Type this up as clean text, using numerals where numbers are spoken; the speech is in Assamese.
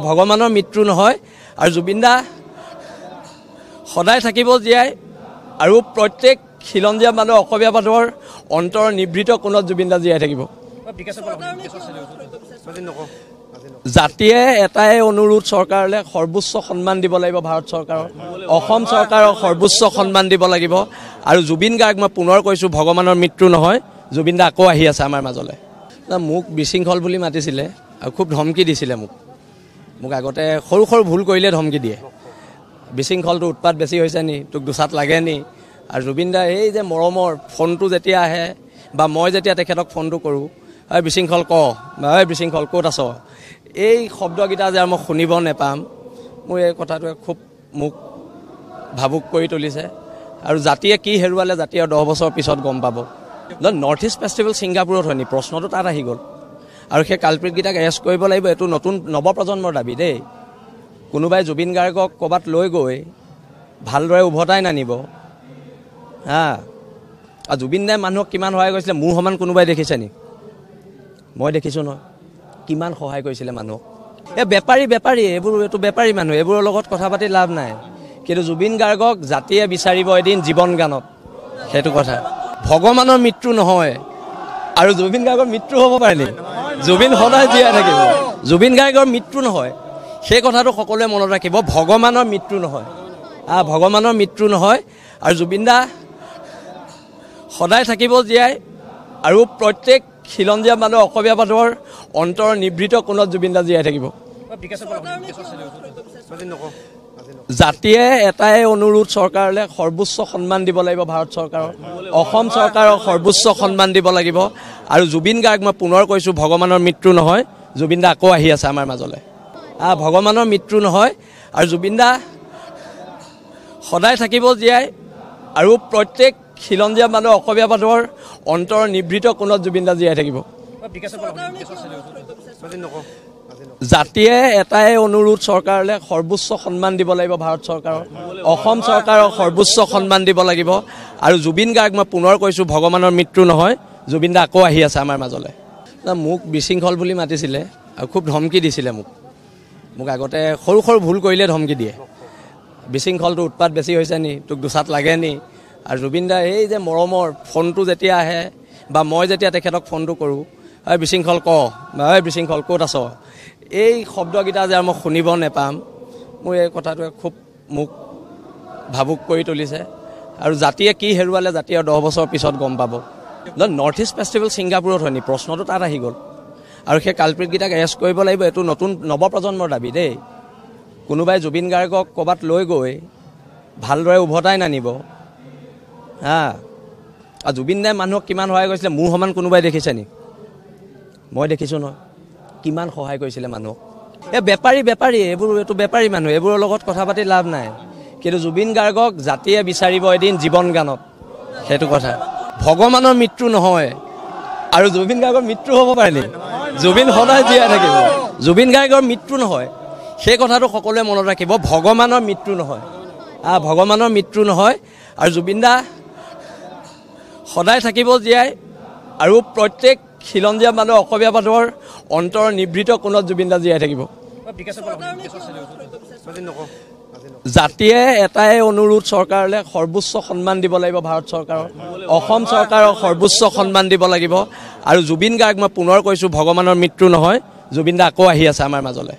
ভগৱানৰ মৃত্যু নহয় আৰু জুবিন দা সদায় থাকিব জীয়াই আৰু প্ৰত্যেক খিলঞ্জীয়া মানুহ অসমীয়া মানুহৰ অন্তৰ নিভৃত কোণত জুবিন দা জীয়াই থাকিব। জাতিয়ে এটাই অনুৰোধ চৰকাৰলৈ, সৰ্বোচ্চ সন্মান দিব লাগিব ভাৰত চৰকাৰৰ, অসম চৰকাৰক সৰ্বোচ্চ সন্মান দিব লাগিব। আৰু জুবিন গাৰ্গ মই পুনৰ কৈছোঁ, ভগৱানৰ মৃত্যু নহয়, জুবিন দা আকৌ আহি আছে আমাৰ মাজলৈ। মোক বিশৃংখল বুলি মাতিছিলে আৰু খুব ধমকি দিছিলে মোক আগতে সৰু সৰু ভুল কৰিলে ধমকি দিয়ে। বিশৃংখলটো উৎপাত বেছি হৈছে নি, তোক দুচাত লাগে নি? আৰু জুবিন দা এই যে মৰমৰ ফোনটো যেতিয়া আহে বা মই যেতিয়া তেখেতক ফোনটো কৰোঁ, বিশৃংখল বিশৃংখল ক'ত আছ, এই শব্দকেইটা যে মই শুনিব নেপাম, মোৰ এই কথাটোৱে খুব মোক ভাবুক কৰি তুলিছে। আৰু জাতিয়ে কি হেৰুৱালে জাতিয়ে 10 বছৰ পিছত গম পাব। নৰ্থ ইষ্ট ফেষ্টিভেল ছিংগাপুৰত হয় নি? প্ৰশ্নটো তাত আহি গ'ল। আৰু সেই কালপ্ৰিটকেইটাক এৰেষ্ট কৰিব লাগিব, এইটো নতুন নৱপ্ৰজন্মৰ দাবী দেই। কোনোবাই জুবিন গাৰ্গক ক'ৰবাত লৈ গৈ ভালদৰে উভতাই নানিব। আৰু জুবিন দাই মানুহক কিমান সহায় কৰিছিলে, মোৰ সমান কোনোবাই দেখিছে নি? মই দেখিছোঁ নহয়, কিমান সহায় কৰিছিলে মানুহক। এই বেপাৰী এইটো বেপাৰী মানুহ, এইবোৰৰ লগত কথা পাতি লাভ নাই। কিন্তু জুবিন গাৰ্গক জাতিয়ে বিচাৰিব এদিন জীৱন গানত, সেইটো কথা। ভগৱানৰ মৃত্যু নহয় আৰু জুবিন গাৰ্গৰ মৃত্যু হ'ব পাৰে নি? জুবিন সদায় জীয়াই থাকিব। জুবিন গাৰ্গৰ মৃত্যু নহয়, সেই কথাটো সকলোৱে মনত ৰাখিব। ভগৱানৰ মৃত্যু নহয়, ভগৱানৰ মৃত্যু নহয়। আৰু জুবিন দা সদায় থাকিব জীয়াই আৰু প্ৰত্যেক খিলঞ্জীয়া মানুহ অসমীয়া মানুহৰ অন্তৰ নিভৃত কোণত জুবিন দা জীয়াই থাকিব। জাতিয়ে এটাই অনুৰোধ চৰকাৰলৈ, সৰ্বোচ্চ সন্মান দিব লাগিব ভাৰত চৰকাৰৰ, অসম চৰকাৰক সৰ্বোচ্চ সন্মান দিব লাগিব। আৰু জুবিন গাৰ্গ মই পুনৰ কৈছোঁ, ভগৱানৰ মৃত্যু নহয়, জুবিন দা আকৌ আহি আছে আমাৰ মাজলৈ। ভগৱানৰ মৃত্যু নহয় আৰু জুবিন দা সদায় থাকিব জীয়াই আৰু প্ৰত্যেক খিলঞ্জীয়া মানুহ অসমীয়া মানুহৰ অন্তৰ নিভৃত কোণত জুবিন দা জীয়াই থাকিব। জাতিয়ে এটাই অনুৰোধ চৰকাৰলৈ, সৰ্বোচ্চ সন্মান দিব লাগিব ভাৰত চৰকাৰৰ, অসম চৰকাৰক সৰ্বোচ্চ সন্মান দিব লাগিব। আৰু জুবিন গাৰ্গ মই পুনৰ কৈছোঁ, ভগৱানৰ মৃত্যু নহয়, জুবিন দা আকৌ আহি আছে আমাৰ মাজলৈ। মোক বিশৃংখল বুলি মাতিছিলে আৰু খুব ধমকি দিছিলে মোক আগতে সৰু সৰু ভুল কৰিলে ধমকি দিয়ে। বিশৃংখলটো উৎপাত বেছি হৈছে নি, তোক দুচাত লাগে নি? আৰু জুবিন দা এই যে মৰমৰ ফোনটো যেতিয়া আহে বা মই যেতিয়া তেখেতক ফোনটো কৰোঁ, বিশৃংখল বিশৃংখল ক'ত আছ, এই শব্দকেইটা যে মই শুনিব নেপাম, মোৰ এই কথাটোৱে খুব মোক ভাবুক কৰি তুলিছে। আৰু জাতিয়ে কি হেৰুৱালে জাতিয়ে 10 বছৰ পিছত গম পাব। নৰ্থ ইষ্ট ফেষ্টিভেল ছিংগাপুৰত হয় নি? প্ৰশ্নটো তাত আহি গ'ল। আৰু সেই কালপ্ৰিটকেইটাক এৰেষ্ট কৰিব লাগিব, এইটো নতুন নৱপ্ৰজন্মৰ দাবী দেই। কোনোবাই জুবিন গাৰ্গক ক'ৰবাত লৈ গৈ ভালদৰে উভতাই নানিব। আৰু জুবিন দাই মানুহক কিমান সহায় কৰিছিলে, মোৰ সমান কোনোবাই দেখিছে নি? মই দেখিছোঁ নহয়, কিমান সহায় কৰিছিলে মানুহক। এই বেপাৰী এইটো বেপাৰী মানুহ, এইবোৰৰ লগত কথা পাতি লাভ নাই। কিন্তু জুবিন গাৰ্গক জাতিয়ে বিচাৰিব এদিন জীৱন গানত, সেইটো কথা। ভগৱানৰ মৃত্যু নহয় আৰু জুবিন গাৰ্গৰ মৃত্যু হ'ব পাৰে নি? জুবিন সদায় জীয়াই থাকিব। জুবিন গাৰ্গৰ মৃত্যু নহয়, সেই কথাটো সকলোৱে মনত ৰাখিব। ভগৱানৰ মৃত্যু নহয়, ভগৱানৰ মৃত্যু নহয়। আৰু জুবিন দা সদায় থাকিব জীয়াই আৰু প্ৰত্যেক খিলঞ্জীয়া মানুহ অসমীয়া মানুহৰ অন্তৰ নিভৃত কোণত জুবিন দা জীয়াই থাকিব। জাতিয়ে এটাই অনুৰোধ চৰকাৰলৈ, সৰ্বোচ্চ সন্মান দিব লাগিব ভাৰত চৰকাৰৰ, অসম চৰকাৰক সৰ্বোচ্চ সন্মান দিব লাগিব। আৰু জুবিন গাৰ্গ মই পুনৰ কৈছোঁ, ভগৱানৰ মৃত্যু নহয়, জুবিন দা আকৌ আহি আছে আমাৰ মাজলৈ।